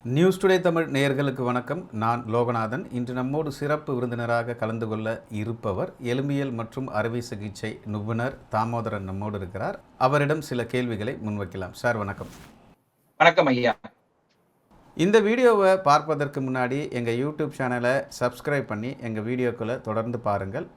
News today Tamil நேயர்களுக்கு வணக்கம். நான் லோகநாதன். இன்று நம்மோடு சிறப்பு விருந்தினராக கலந்து கொள்ள இருப்பவர் எலும்பியல் மற்றும் அறுவை சிகிச்சை நிபுணர் தாமோதரன் நம்மோடு இருக்கிறார். அவரிடம் சில கேள்விகளை முன்வைக்கலாம். சார் வணக்கம். வணக்கம் ஐயா. இந்த வீடியோவை பார்ப்பதற்கு முன்னாடி எங்கள் யூடியூப் சேனலை சப்ஸ்கிரைப் பண்ணி எங்கள் வீடியோக்களை தொடர்ந்து பாருங்கள்.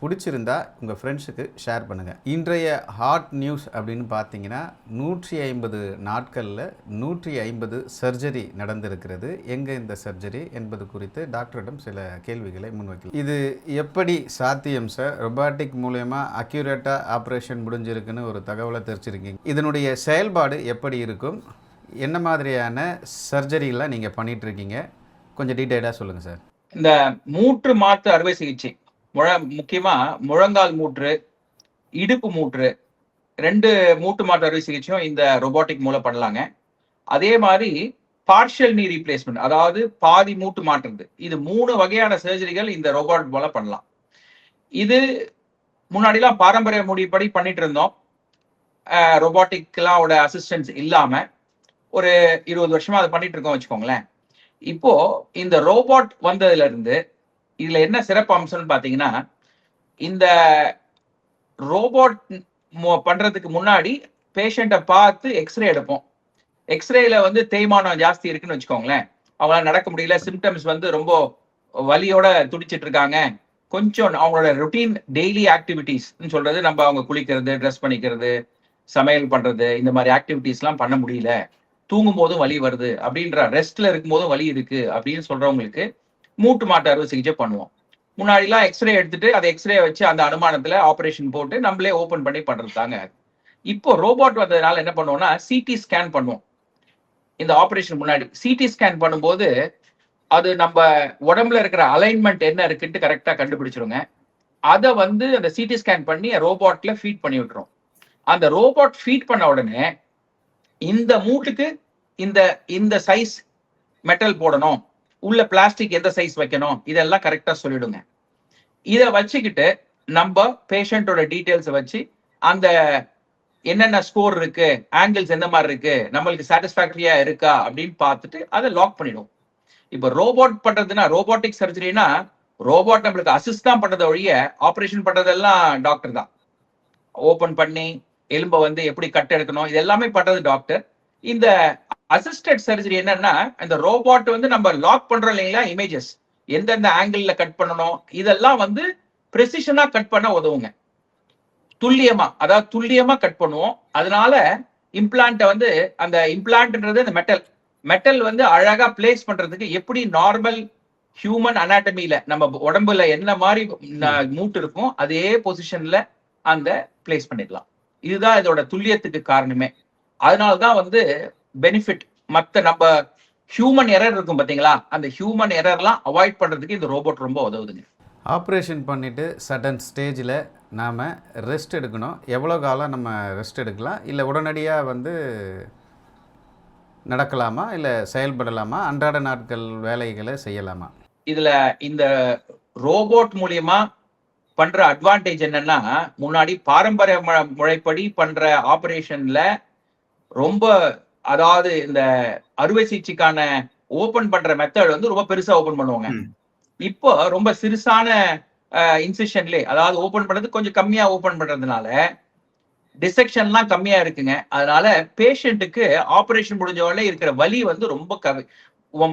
பிடிச்சிருந்தா உங்கள் ஃப்ரெண்ட்ஸுக்கு ஷேர் பண்ணுங்கள். இன்றைய ஹாட் நியூஸ் அப்படின்னு பார்த்தீங்கன்னா 150 நாட்களில் 150 சர்ஜரி நடந்திருக்கிறது. எங்கே இந்த சர்ஜரி என்பது குறித்து டாக்டரிடம் சில கேள்விகளை முன்வைக்கலாம். இது எப்படி சாத்தியம் சார்? ரொபாட்டிக் மூலயமா அக்யூரேட்டாக ஆப்ரேஷன் முடிஞ்சிருக்குன்னு ஒரு தகவலை தெரிஞ்சிருக்கீங்க. இதனுடைய செயல்பாடு எப்படி இருக்கும்? என்ன மாதிரியான சர்ஜரிலாம் நீங்கள் பண்ணிகிட்ருக்கீங்க? கொஞ்சம் டீட்டெயிலாக சொல்லுங்கள் சார். இந்த மூட்டு மாற்று அறுவை சிகிச்சை முக்கியமா முழங்கால் மூட்டு, இடுப்பு மூட்டு, 2 மூட்டு மாற்று அறுவை சிகிச்சையும் இந்த ரொபாட்டிக் மூலம் பண்ணலாங்க. அதே மாதிரி பார்ஷியல் நீ ரீப்ளேஸ்மெண்ட், அதாவது பாதி மூட்டு மாற்றுறது, இது 3 வகையான சர்ஜரிகள் இந்த ரோபோட் மூலம் பண்ணலாம். இது முன்னாடிலாம் பாரம்பரிய முறைப்படி பண்ணிட்டு இருந்தோம். ரொபாட்டிக்லாம் அசிஸ்டன்ஸ் இல்லாம ஒரு 20 வருஷமா அதை பண்ணிட்டு இருக்கோம் வச்சுக்கோங்களேன். இப்போ இந்த ரோபோட் வந்ததுல இருந்து இதுல என்ன சிறப்பு அம்சம்னு பாத்தீங்கன்னா, இந்த ரோபோட் பண்றதுக்கு முன்னாடி பேஷண்ட்டை பார்த்து எக்ஸ்ரே எடுப்போம். எக்ஸ்ரேல தேய்மானம் ஜாஸ்தி இருக்குன்னு வச்சுக்கோங்களேன். அவங்களால நடக்க முடியல, சிம்டம்ஸ் ரொம்ப வலியோட துடிச்சிட்டு இருக்காங்க. கொஞ்சம் அவங்களோட ரொட்டீன் டெய்லி ஆக்டிவிட்டிஸ் சொல்றது, நம்ம அவங்க குளிக்கிறது, ட்ரெஸ் பண்ணிக்கிறது, சமையல் பண்றது, இந்த மாதிரி ஆக்டிவிட்டிஸ் எல்லாம் பண்ண முடியல, தூங்கும் போதும் வலி வருது அப்படின்ற, ரெஸ்ட்ல இருக்கும் போதும் வலி இருக்கு அப்படின்னு சொல்றவங்களுக்கு மூட்டு மாற்று அறுவை சிகிச்சை பண்ணுவோம். முன்னாடிலாம் எக்ஸ்ரே எடுத்துட்டு அதை எக்ஸ்ரே வச்சு அந்த அனுமானத்துல ஆபரேஷன் போட்டு நம்மளே ஓபன் பண்ணி பண்றது தாங்க. இப்போ ரோபோட் வந்ததுனால என்ன பண்ணுவோம்னா, சிடி ஸ்கேன் பண்ணுவோம். இந்த ஆபரேஷன் முன்னாடி சிடி ஸ்கேன் பண்ணும்போது அது நம்ம உடம்புல இருக்கிற அலைன்மெண்ட் என்ன இருக்குன்னு கரெக்டா கண்டுபிடிச்சிருங்க. அதை அந்த சிடி ஸ்கேன் பண்ணி ரோபோட்ல ஃபீட் பண்ணி விட்டுரும். அந்த ரோபோட் ஃபீட் பண்ண உடனே இந்த மூட்டுக்கு இந்த சைஸ் மெட்டல் போடணும், உள்ள பிளாஸ்டிக் எந்த சைஸ் வைக்கணும், இதெல்லாம் கரெக்டா சொல்லிடுங்க. இதை வச்சுக்கிட்டு நம்ம பேஷண்டோட டீட்டெயில்ஸ் வச்சு அந்த என்னென்ன ஸ்கோர் இருக்கு, ஆங்கிள்ஸ் எந்த மாதிரி இருக்கு, நம்மளுக்கு சாட்டிஸ்பாக்டரியா இருக்கா அப்படின்னு பார்த்துட்டு அதை லாக் பண்ணிடுவோம். இப்போ ரோபோட் பண்றதுன்னா, ரோபோட்டிக் சர்ஜரினா ரோபோட் நம்மளுக்கு அசிஸ்ட் தான் பண்றதை ஒழிய ஆப்ரேஷன் பண்றதெல்லாம் டாக்டர் தான். ஓபன் பண்ணி எலும்பை எப்படி கட் எடுக்கணும், இது எல்லாமே பண்றது டாக்டர். இந்த அசிஸ்டட் சர்ஜரி என்னன்னா, இந்த ரோபோட் நம்ம லாக் பண்றோம் இல்லைங்களா, இமேஜஸ் எந்தெந்த ஆங்கிள் கட் பண்ணணும், இதெல்லாம் பிரெசிஷனா கட் பண்ண உதவுங்க. துல்லியமா, அதாவது துல்லியமா கட் பண்ணுவோம். அதனால இம்ப்ளான்ட் அந்த இம்ப்ளான்ட்ன்றது அந்த மெட்டல் அழகா பிளேஸ் பண்றதுக்கு எப்படி நார்மல் ஹியூமன் அனாட்டமில நம்ம உடம்புல என்ன மாதிரி மூட்டு இருக்கும் அதே பொசிஷன்ல அந்த பிளேஸ் பண்ணிடலாம். இதுதான் இதோட துல்லியத்துக்கு காரணமே. அதனாலதான் பெனிஃபிட். மற்ற நம்ம ஹியூமன் எரர் இருக்கும் பாத்தீங்களா, அந்த ஹியூமன் எரர்லாம் அவாய்ட் பண்றதுக்கு இந்த ரோபோட் ரொம்ப உதவுதுங்க. ஆப்ரேஷன் பண்ணிட்டு சடன் ஸ்டேஜில் நாம் ரெஸ்ட் எடுக்கணும். எவ்வளோ காலம் நம்ம ரெஸ்ட் எடுக்கலாம்? இல்லை உடனடியாக நடக்கலாமா, இல்லை செயல்படலாமா, அன்றாட நாட்கள் வேலைகளை செய்யலாமா? இதுல இந்த ரோபோட் மூலியமா பண்ற அட்வான்டேஜ் என்னன்னா, முன்னாடி பாரம்பரிய முறைப்படி பண்ற ஆபரேஷன்ல ரொம்ப, அதாவது இந்த அறுவை சிகிச்சைக்கான ஓபன் பண்ற மெத்தட் ரொம்ப பெருசா ஓபன் பண்ணுவாங்க. இப்போ ரொம்ப சிறுசான இன்சிஷன்லே, அதாவது ஓபன் பண்றது கொஞ்சம் கம்மியா ஓபன் பண்றதுனால டிசெக்ஷன்லாம் கம்மியா இருக்குங்க. அதனால பேஷண்ட்டுக்கு ஆபரேஷன் முடிஞ்சவங்களே இருக்கிற வலி ரொம்ப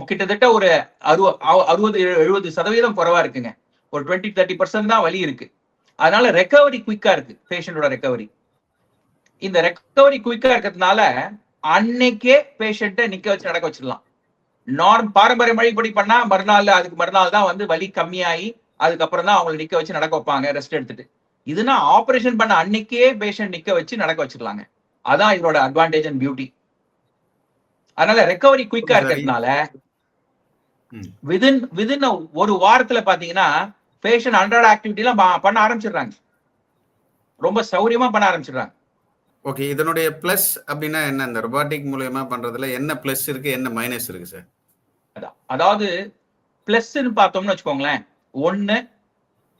கிட்டத்தட்ட ஒரு 60-70% குறைவா இருக்குங்க. ஒரு 20-30% தான் வலி இருக்கு. அதனால ரெக்கவரி குயிக்கா இருக்கு, பேஷண்டோட ரெக்கவரி. இந்த ரெக்கவரி குயிக்கா இருக்கிறதுனால அன்னைக்கே பேஷண்ட்டை நிக்க வச்சு நடக்க வச்சிடலாம். பாரம்பரிய மொழிப்படி பண்ணா அதுக்கு மறுநாள் தான் வலி கம்மியாகி அதுக்கப்புறம் தான் அவங்களை நிக்க வச்சு நடக்க வைப்பாங்க ரெஸ்ட் எடுத்துட்டு. இதுனா ஆபரேஷன் பண்ண அன்னைக்கே பேஷண்ட் நிக்க வச்சு நடக்க வச்சிடலாங்க. அதான் இதோட அட்வான்டேஜ் அண்ட் பியூட்டி. அதனால ரெக்கவரி குயிக்கா இருக்கிறதுனால விதின் ஒரு வாரத்துல பாத்தீங்கன்னா பேஷண்ட் அன்றாட ஆக்டிவிட்டி எல்லாம் பண்ண ஆரம்பிச்சிடுறாங்க. ரொம்ப சௌரியமா பண்ண ஆரம்பிச்சிடுறாங்க. ஓகே, இதனுடைய பிளஸ் அப்படின்னா என்ன? இந்த ரொபாட்டிக் மூலமா பண்றதுல என்ன பிளஸ் இருக்கு, என்ன மைனஸ் இருக்கு சார்? அதாவது பிளஸ்ன்னு பார்த்தோம்னு வச்சுக்கோங்களேன், ஒன்னு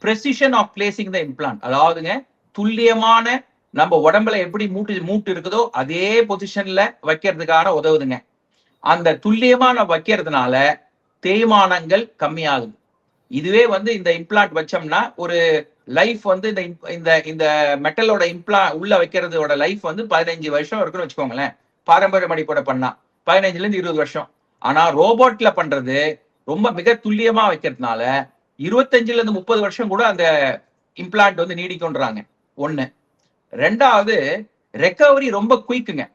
precision of placing the implant. அதாவதுங்க துல்லியமான நம்ம உடம்புல எப்படி மூட்டு இருக்குதோ அதே பொசிஷன்ல வைக்கிறதுக்கான உதவுதுங்க. அந்த துல்லியமா நம்ம வைக்கிறதுனால தேய்மானங்கள் கம்மியாகுது. இதுவே வந்து இந்த இம்ப்ளான்ட் வச்சோம்னா ஒரு லைஃப் வந்து இந்த இந்த மெட்டலோட உள்ள வைக்கிறதோட லைஃப் வந்து 15 வருஷம் இருக்குன்னு வச்சுக்கோங்களேன். பாரம்பரிய மடிப்போட பண்ணா 15ல இருந்து 20 வருஷம். ஆனா ரோபோட்ல பண்றது ரொம்ப மிக துல்லியமா வைக்கிறதுனால 25ல இருந்து 30 வருஷம் கூட அந்த இம்ப்ளான்ட் வந்து நீடிக்கும்ன்றாங்க. ஒண்ணு. ரெண்டாவது, ரெக்கவரி ரொம்ப குயிக்குங்க.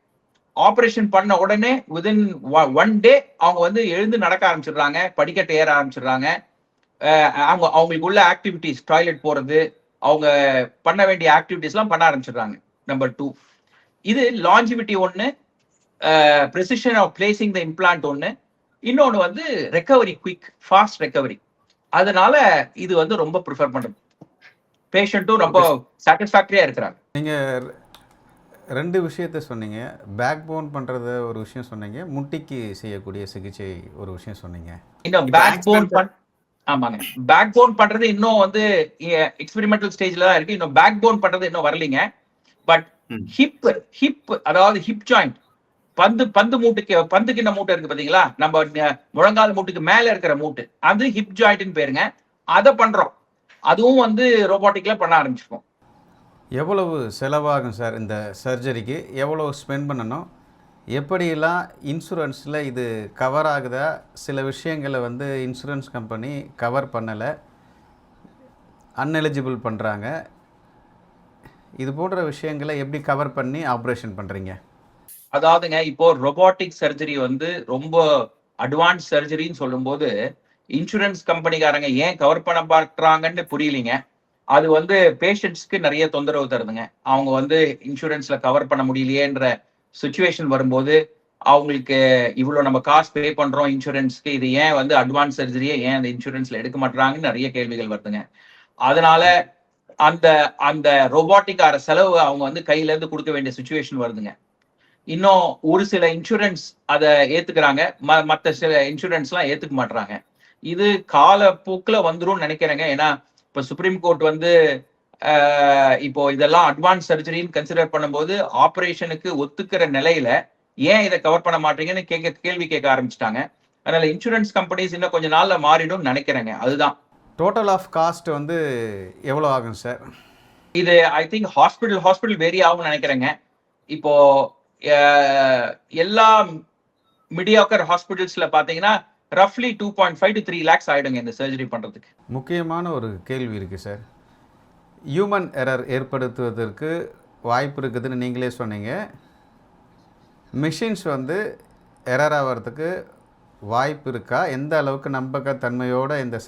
ஆபரேஷன் பண்ண உடனே விதின் 1 டே அவங்க வந்து எழுந்து நடக்க ஆரம்பிச்சிடுறாங்க, படிக்கட்டு ஏற ஆரம்பிச்சிடுறாங்க. அவங்களுக்கு உள்ள ஆக்டிவிட்டிஸ், டாய்லெட் போறது, அவங்க பண்ண வேண்டிய ஆக்டிவிட்டிஸ் எல்லாம் பண்ண ஆரம்பிச்சிடுறாங்க. நம்பர் 2, இது லாஞ்சிவிட்டி ஒன்னு, precision of placing the implant ஒன்னு, இன்னொன்னு வந்து ரெக்கவரி குயிக், ஃபாஸ்ட் ரெக்கவரி. அதனால இது வந்து ரொம்ப ப்ரிஃபர் பண்றது. பேஷண்ட்டும் ரொம்ப சாட்டிஸ்ஃபேக்டரியா இருக்கிறாங்க. நீங்கள் 2 விஷயத்த சொன்னீங்க. பேக் போன் பண்ணுறது ஒரு விஷயம் சொன்னீங்க, முட்டிக்கு செய்யக்கூடிய சிகிச்சை ஒரு விஷயம் சொன்னீங்க. இன்னும் பேக் போன் ஆமாங்க, பேக் போன் பண்றது இன்னும் வந்து எக்ஸ்பெரிமெண்டல் ஸ்டேஜ்ல தான் இருக்கு. இன்னும் பேக் போன் பண்றது இன்னும் வரலீங்க. பட் ஹிப் அதாவது ஹிப் ஜாயிண்ட், பந்து மூட்டுக்கு, பந்துக்கு இந்த மூட்டை இருக்கு பாத்தீங்களா, நம்ம முழங்கால் மூட்டுக்கு மேல இருக்கிற மூட்டு, அது ஹிப் ஜாயிண்ட்னு பேருங்க. அதை பண்றோம். அதுவும் வந்து ரோபோட்டிக்ல பண்ண ஆரம்பிச்சிருக்கோம். எவ்வளவு செலவாகும் சார் இந்த சர்ஜரிக்கு? எவ்வளவு ஸ்பெண்ட் பண்ணணும்? எப்படியெல்லாம் இன்சூரன்ஸில் இது கவர் ஆகுதா? சில விஷயங்களை வந்து இன்சூரன்ஸ் கம்பெனி கவர் பண்ணலை, அன்எலிஜிபிள் பண்ணுறாங்க. இது போன்ற விஷயங்களை எப்படி கவர் பண்ணி ஆப்ரேஷன் பண்ணுறீங்க? அதாவதுங்க, இப்போ ரொபோட்டிக் சர்ஜரி வந்து ரொம்ப அட்வான்ஸ் சர்ஜரின்னு சொல்லும்போது இன்சூரன்ஸ் கம்பெனிக்காரங்க ஏன் கவர் பண்ண பார்க்குறாங்கன்னு புரியலிங்க. அது வந்து பேஷண்ட்ஸ்க்கு நிறைய தொந்தரவு தருதுங்க. அவங்க வந்து இன்சூரன்ஸ்ல கவர் பண்ண முடியலையேன்ற சுச்சுவேஷன் வரும்போது அவங்களுக்கு இவ்வளவு நம்ம காசு பே பண்றோம் இன்சூரன்ஸ்க்கு, இது ஏன் வந்து அட்வான்ஸ் சர்ஜரியை ஏன் அந்த இன்சூரன்ஸ்ல எடுக்க மாட்டாங்கன்னு நிறைய கேள்விகள் வருதுங்க. அதனால அந்த அந்த ரோபோட்டிக்கார செலவு அவங்க வந்து கையில இருந்து கொடுக்க வேண்டிய சுச்சுவேஷன் வருதுங்க. இன்னும் ஒரு சில இன்சூரன்ஸ் அதை ஏத்துக்கிறாங்க, மற்ற சில இன்சூரன்ஸ் எல்லாம் ஏத்துக்க மாட்டாங்க. இது காலப்போக்குல வந்துரும் நினைக்கிறேங்க. ஏன்னா இப்ப சுப்ரீம் கோர்ட் வந்து இப்போ இதெல்லாம் அட்வான்ஸ் சர்ஜரின்னு கன்சிடர் பண்ணும்போது ஆபரேஷனுக்கு ஒத்துக்கிற நிலையில ஏன் இதை கவர் பண்ண மாட்டீங்கன்னு கேள்வி கேட்க ஆரம்பிச்சிட்டாங்க. அதனால இன்சூரன்ஸ் கம்பெனிஸ் இன்னும் கொஞ்ச நாள்ல மாறிடும் நினைக்கிறேங்க. அதுதான். டோட்டல் ஆஃப் காஸ்ட் வந்து எவ்வளோ ஆகும் சார்? இது ஐ திங்க் ஹாஸ்பிட்டல் வேரி ஆகும்னு நினைக்கிறேங்க. இப்போ எல்லா மீடியாக்கர் ஹாஸ்பிட்டல்ஸ்ல பாத்தீங்கன்னா ரஃப்லி 2.5 to 3 lakhs ஆயிடுங்க இந்த சர்ஜரி பண்றதுக்கு. முக்கியமான ஒரு கேள்வி இருக்கு சார். ஹியூமன் எரர் ஏற்படுத்துவதற்கு வாய்ப்பு இருக்குதுன்னு நீங்களே சொன்னீங்க. மிஷின்ஸ் வந்து எரர் ஆகிறதுக்கு வாய்ப்பு இருக்கா? எந்த அளவுக்கு நம்பகத்தன்மையோட இந்த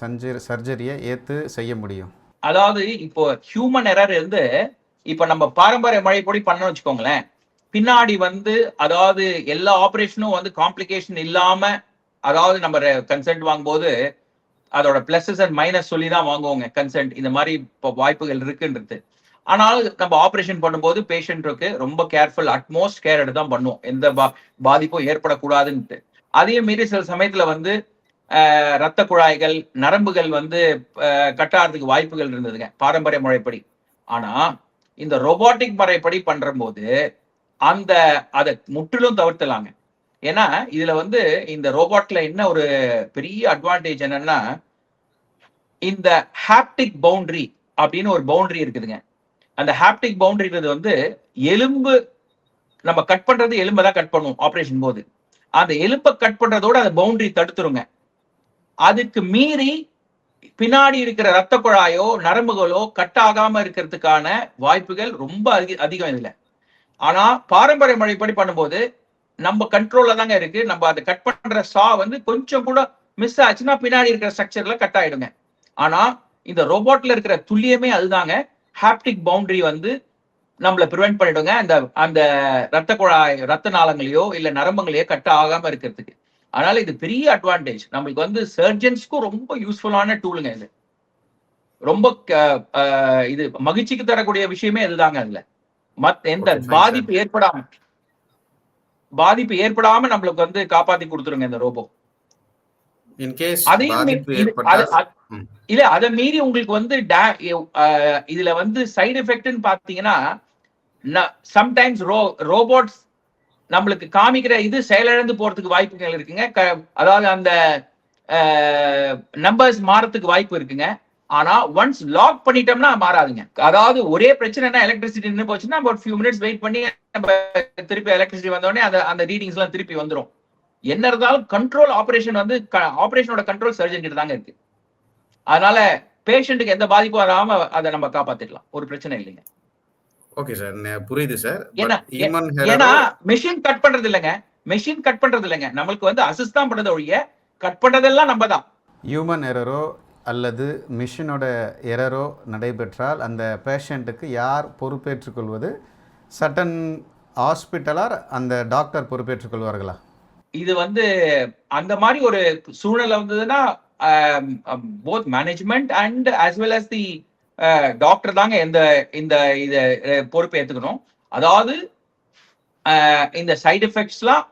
சர்ஜரியை ஏற்று செய்ய முடியும்? அதாவது இப்போ ஹியூமன் எரர் இருந்து இப்ப நம்ம பாரம்பரிய முறைப்படி பண்ண வச்சுக்கோங்களேன், பின்னாடி வந்து அதாவது எல்லா ஆபரேஷனும் வந்து காம்ப்ளிகேஷன் இல்லாம, அதாவது நம்ம கன்சென்ட் வாங்கும்போது அதோட பிளஸஸ் அண்ட் மைனஸ் சொல்லி தான் வாங்குவோங்க கன்சென்ட், இந்த மாதிரி இப்போ வாய்ப்புகள் இருக்குன்றது. ஆனால் நம்ம ஆபரேஷன் பண்ணும்போது பேஷண்ட்டுக்கு ரொம்ப கேர்ஃபுல், அட்மோஸ்ட் கேர் எடுத்து தான் பண்ணுவோம், எந்த பாதிப்பும் ஏற்படக்கூடாதுன்ட்டு. அதே மீறி சில சமயத்துல வந்து ரத்த குழாய்கள், நரம்புகள் வந்து கட்டாறதுக்கு வாய்ப்புகள் இருந்ததுங்க பாரம்பரிய முறைப்படி. ஆனா இந்த ரோபோட்டிக் முறைப்படி பண்ற போது அதை முற்றிலும் தவிர்த்தலாங்க. ஏன்னா இதுல வந்து இந்த ரோபோட்ல என்ன ஒரு பெரிய அட்வான்டேஜ் என்னன்னா, இந்த ஹாப்டிக் பவுண்டரி அப்படின்னு ஒரு பவுண்டரி இருக்குதுங்க. அந்த ஹாப்டிக் பவுண்டரின்றது வந்து எலும்பு, நம்ம கட் பண்றது எலும்பை தான் கட் பண்ணுவோம் ஆபரேஷன் போது. அந்த எலும்பை கட் பண்றதோட அந்த பவுண்டரி தடுத்துருங்க. அதுக்கு மீறி பின்னாடி இருக்கிற ரத்த குழாயோ நரம்புகளோ கட் ஆகாம இருக்கிறதுக்கான வாய்ப்புகள் ரொம்ப அதிகம் இதுல. ஆனா பாரம்பரிய முறைப்படி பண்ணும்போது நம்ம கண்ட்ரோல்ல தாங்க இருக்கு. நம்ம அதை கட் பண்ற சா வந்து கொஞ்சம் கூட மிஸ் ஆச்சுன்னா பின்னாடி இருக்கிற ஸ்ட்ரக்சர்ல கட் ஆயிடுங்க. ஆனா இந்த ரோபோட்ல இருக்கிற துல்லியமே அதுதாங்க. ஹாப்டிக் பவுண்டரி வந்து நம்மள பிரிவென்ட் பண்ணிடுங்க, அந்த ரத்த குழாய், ரத்த நாளங்களையோ இல்ல நரம்புகளையோ கட் ஆகாம இருக்கிறதுக்கு. அதனால இது பெரிய அட்வான்டேஜ். நம்மளுக்கு வந்து சர்ஜன்ஸ்க்கும் ரொம்ப யூஸ்ஃபுல்லான டூலுங்க இது. ரொம்ப இது மகிழ்ச்சிக்கு தரக்கூடிய விஷயமே இதுதாங்க. அதுல எந்த பாதிப்பு ஏற்படாம நம்மளுக்கு வந்து காப்பாத்தி கொடுத்துருங்க இந்த ரோபோ. இல்ல அதை மீறி உங்களுக்கு வந்து இதுல வந்து சைடு எஃபெக்ட்னு பாத்தீங்கன்னா, சம்டைம்ஸ் ரோபோட்ஸ் நம்மளுக்கு காமிக்கிற இது செயலிழந்து போறதுக்கு வாய்ப்புகள் இருக்குங்க. அதாவது அந்த நம்பர்ஸ் மாறத்துக்கு வாய்ப்பு இருக்குங்க. ஆனா ஒன்ஸ் லாக் பண்ணிட்டோம்னா மாறாதுங்க. அதாவது ஒரே பிரச்சனைனா எலக்ட்ரிசிட்டி நின்று போச்சுன்னா ஒரு ஃபியூ மினிட்ஸ் வெயிட் பண்ணி நம்ம திருப்பி எலக்ட்ரிசிட்டி வந்தோடனே அந்த ரீடிங்ஸ் எல்லாம் திருப்பி வந்துடும். என்ன இருந்தாலும் கண்ட்ரோல் ஆபரேஷன் வந்து ஆபரேஷனோட கண்ட்ரோல் சர்ஜன் கிட்ட தாங்க இருக்கு. அதனால பேஷண்ட்டுக்கு எந்த பாதிப்பும் வராம அதை நம்ம காப்பாத்திடலாம். ஒரு பிரச்சனை இல்லைங்க. ஓகே சார், புரியுது சார். ஏன்னா மெஷின் கட் பண்றது இல்லைங்க. மெஷின் கட் பண்றது இல்லைங்க. நம்மளுக்கு வந்து அசிஸ்ட் தான் பண்றது ஒழிய கட் பண்றதெல்லாம் நம்ம தான். ஹியூமன் எரரோ அல்லது மிஷினோட எரரோ நடைபெற்றால் அந்த பேஷண்ட்டுக்கு யார் பொறுப்பேற்றுக் கொள்வது? சட்டன் ஹாஸ்பிட்டலார் அந்த டாக்டர் பொறுப்பேற்றுக் கொள்வார்களா? இது வந்து அந்த மாதிரி ஒரு சூழ்நிலை வந்ததுன்னா both management and as well as the doctor தாங்க இந்த இதை பொறுப்பு ஏற்றுக்கணும். அதாவது இந்த சைடு எஃபெக்ட்ஸ்லாம்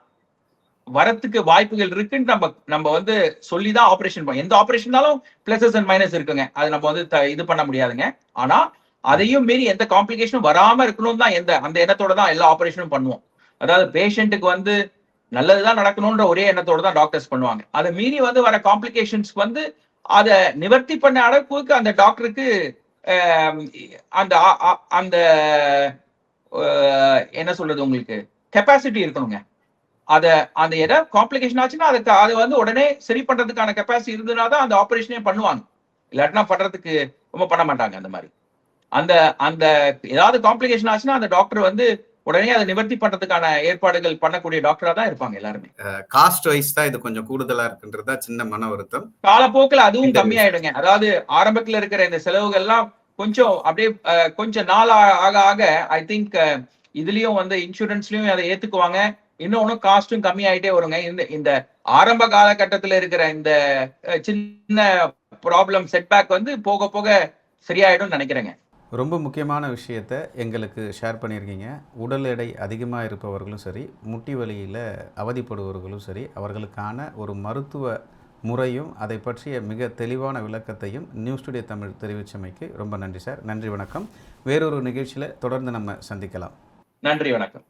வரத்துக்கு வாய்ப்புகள் இருக்குன்னு நம்ம வந்து சொல்லிதான் ஆபரேஷன் பண்ணோம். எந்த ஆபரேஷன்னாலும் பிளஸஸ் அண்ட் மைனஸ் இருக்குங்க. அது நம்ம வந்து இது பண்ண முடியாதுங்க. ஆனா அதையும் மீறி எந்த காம்ப்ளிகேஷனும் வராம இருக்கணும் தான் அந்த எண்ணத்தோட தான் எல்லா ஆபரேஷனும் பண்ணுவோம். அதாவது பேஷண்ட்டுக்கு வந்து நல்லதுதான் நடக்கணும்ன்ற ஒரே எண்ணத்தோட தான் டாக்டர்ஸ் பண்ணுவாங்க. அதை மீறி வந்து வர காம்ப்ளிகேஷன்ஸ் வந்து அதை நிவர்த்தி பண்ண அளவுக்கு அந்த டாக்டருக்கு அந்த அந்த என்ன சொல்றது உங்களுக்கு கெப்பாசிட்டி இருக்கணுங்க. அந்த இடம் காம்ப்ளிகேஷன் ஆச்சுன்னா அது வந்து உடனே சரி பண்றதுக்கான கெப்பாசிட்டி இருந்ததுனா தான் அந்த ஆபரேஷனே பண்ணுவாங்க. இல்லாட்டினா பண்றதுக்கு ரொம்ப பண்ண மாட்டாங்க. அந்த மாதிரி அந்த ஏதாவது காம்ப்ளிகேஷன் ஆச்சுன்னா அந்த டாக்டர் வந்து உடனே அதை நிவர்த்தி பண்றதுக்கான ஏற்பாடுகள் பண்ணக்கூடிய டாக்டரா தான் இருப்பாங்க எல்லாருமே. காஸ்ட் வைஸ் தான் இது கொஞ்சம் கூடுதலா இருக்குன்றதா சின்ன மன வருத்தம். காலப்போக்கில் அதுவும் கம்மியாயிடுங்க. அதாவது ஆரம்பத்துல இருக்கிற இந்த செலவுகள்லாம் கொஞ்சம் அப்படியே கொஞ்சம் நாள் ஆக ஆக ஐ திங்க் இதுலயும் வந்து இன்சூரன்ஸ்லயும் அதை ஏத்துக்குவாங்க. இன்னொன்னும் காஸ்டும் கம்மி ஆயிட்டே வருங்க. இந்த ஆரம்ப காலகட்டத்தில் இருக்கிற இந்த சின்ன ப்ராப்ளம் செட்பேக் வந்து போக போக சரியாயிடும் நினைக்கிறேங்க. ரொம்ப முக்கியமான விஷயத்தை எங்களுக்கு ஷேர் பண்ணியிருக்கீங்க. உடல் எடை அதிகமாக இருப்பவர்களும் சரி, முட்டி வலியில் அவதிப்படுபவர்களும் சரி, அவர்களுக்கான ஒரு மருத்துவ முறையும் அதை பற்றிய மிக தெளிவான விளக்கத்தையும் நியூஸ் டுடே தமிழ் தெரிவித்தமைக்கு ரொம்ப நன்றி சார். நன்றி, வணக்கம். வேறொரு நிகழ்ச்சியில் தொடர்ந்து நம்ம சந்திக்கலாம். நன்றி, வணக்கம்.